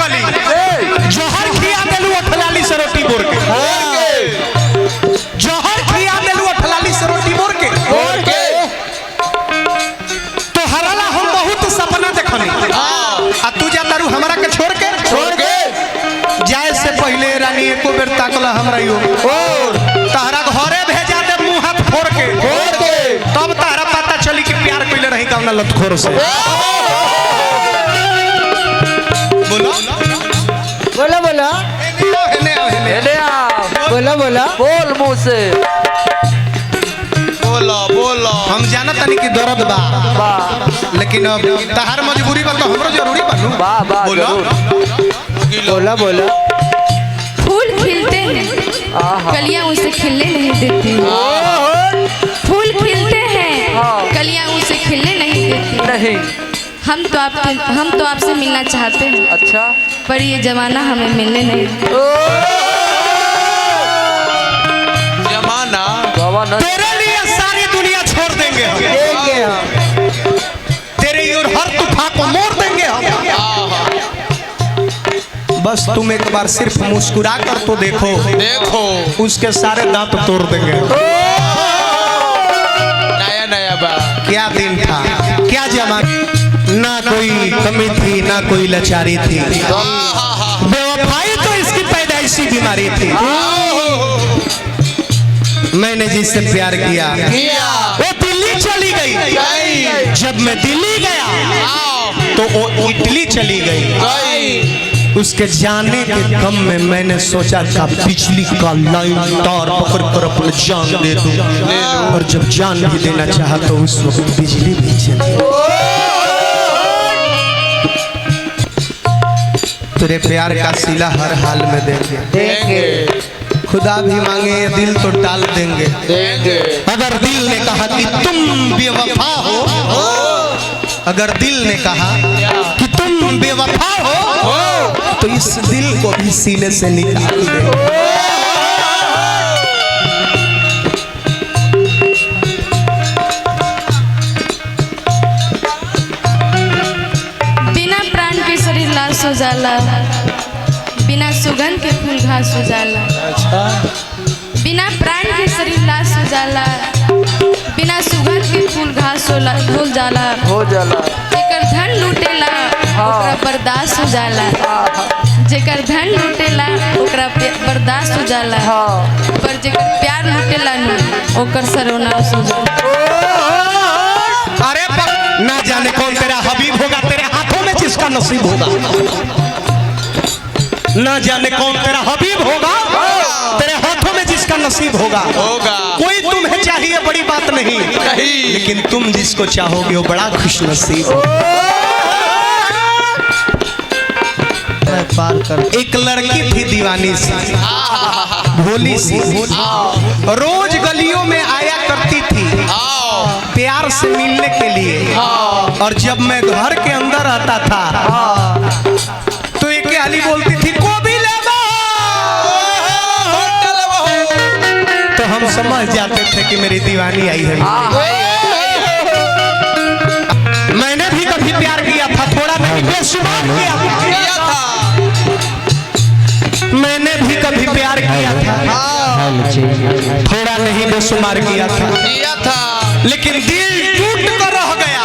पगली जोहर खिया देलू अठलाली से रोटी बोर के जोहर खिया देलू अठलाली से रोटी बोर के तो हरला हम बहुत सपना देखनी आ तू जा तारू हमरा के छोड़ के जाए से पहले रानी एको बेर ताकला हमरा यो और तहरा घरे भेजा दे मुंह हाथ फोड़ के तब तहरा पता चली कि प्यार कइले रही कौन लतखोर से बोलो बोला बोला बोला बोला बोल मुंह से बोलो हम जानत तनी कि दर्द बा लेकिन अब तहार मजबूरी बा तो हमरो जरूरी बनू बोलो बोला बोला फूल खिलते हैं कलियां उसे खिलने नहीं देती फूल खिलते हैं कलियां उसे खिलने नहीं देती नहीं हम तो आपसे मिलना चाहते हैं अच्छा पर ये जमाना हमें मिलने नहीं जमाना तेरे लिए सारी दुनिया छोड़ देंगे हम तेरे और हर तूफान को मोड़ देंगे हम बस तुम एक बार सिर्फ मुस्कुरा कर तो देखो उसके सारे दांत तोड़ देंगे नया बा क्या दिन था क्या जमाना ना कोई कमी थी ना कोई लाचारी थी बेवफाई तो इसकी पैदाइशी बीमारी थी मैंने जिससे प्यार किया वो दिल्ली चली गई जब मैं दिल्ली गया तो वो इटली चली गई उसके जाने के गम में मैंने सोचा था बिजली का लाइन तार पकड़ कर अपनी जान दे दूं और जब जान भी देना चाहा तो उस वक्त बिजली भी चली तेरे प्यार का सिला हर हाल में देंगे खुदा भी मांगे दिल तो टाल देंगे अगर दिल ने कहा कि तुम बेवफा हो अगर दिल ने कहा कि तुम बेवफा हो तो इस दिल को भी सीने से निकाल दे बिना प्राण के शरीर लाश हो जाला बिना सुगंध के फूल घास हो जाला बिना प्राण के शरीर लाश हो जाला बिना सुगंध के फूल घास हो जाला जेकर धन लूटेला ओकरा बर्दाश्त हो जाला जेकर धन लूटेला ओकरा बर्दाश्त हो जाला पर जेकर प्यार लूटेला न ओकर सर्वनाश हो जाला अरे ना जाने कौन तेरा हबीब होगा तेरे हाथों में जिसका नसीब होगा ना जाने कौन तेरा हबीब होगा तेरे हाथों में जिसका नसीब होगा कोई तुम्हें चाहिए बड़ी बात नहीं लेकिन तुम जिसको चाहोगे वो बड़ा खुश नसीब एक लड़की थी दीवानी सी भोली सी रोज गलियों में आया करती थी प्यार से मिलने के लिए और जब मैं घर के अंदर आता था तो एक हाली बोलती थी को भी ले तो हम समझ जाते थे कि मेरी दीवानी आई है मैंने भी कभी प्यार किया था थोड़ा नहीं बेशुमार किया था मैंने भी कभी प्यार किया था थोड़ा नहीं बेशुमार किया था लेकिन दिल टूट कर रह गया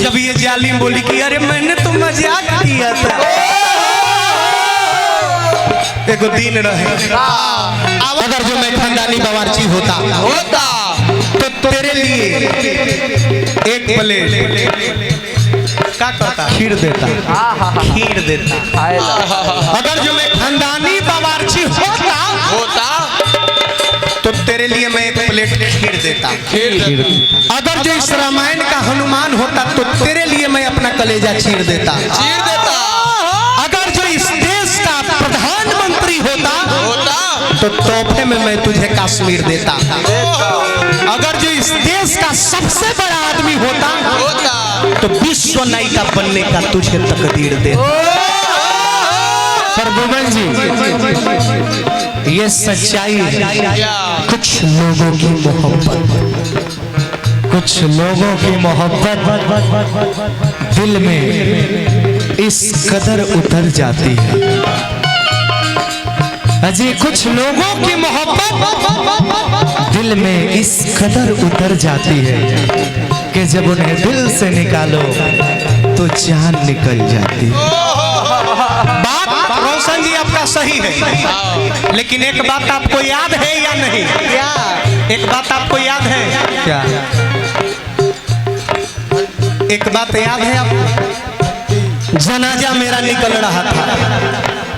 जब ये जालिम बोली कि अरे मैंने तो मजाक किया था एक दिन रहे अगर जो मैं खानदानी बावर्ची होता तो तेरे लिए एक प्लेट क्या करता खीर देता अगर जो मैं खानदानी बावर्ची होता तो तेरे लिए मैं एक प्लेट खीर देता अगर जो इस रामायण का हनुमान होता तो तेरे लिए मैं अपना कलेजा चीर देता अगर जो इस देश का प्रधानमंत्री होता तो तोहफे में मैं तुझे कश्मीर देता अगर जो इस देश का सबसे बड़ा आदमी होता तो विश्व नायिका बनने का तुझे तकदीर देता प्रभुवन जी ये सच्चाई है कुछ लोगों की मोहब्बत दिल में इस कदर उतर जाती है। अजी कुछ लोगों की मोहब्बत दिल में इस कदर उतर जाती है कि जब उन्हें दिल से निकालो तो जान निकल जाती है। बात रोशन जी आपका सही है, लेकिन एक बात आपको याद है या नहीं? क्या? एक बात आपको याद है क्या? एक बात याद है आपको? जनाजा मेरा निकल रहा था,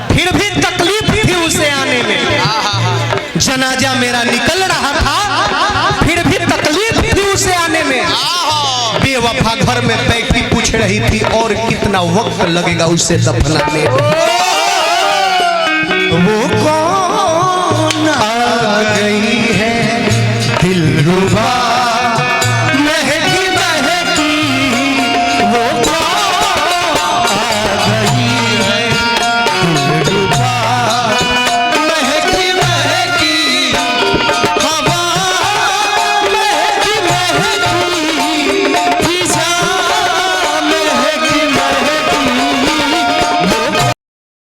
फिर भी तकलीफ थी उसे आने में। जनाजा मेरा निकल रहा था, फिर भी तकलीफ थी उसे आने में। बेवफा घर में बैठी पूछ रही थी और कितना वक्त लगेगा उसे दफनाने में। वो कौन आ गई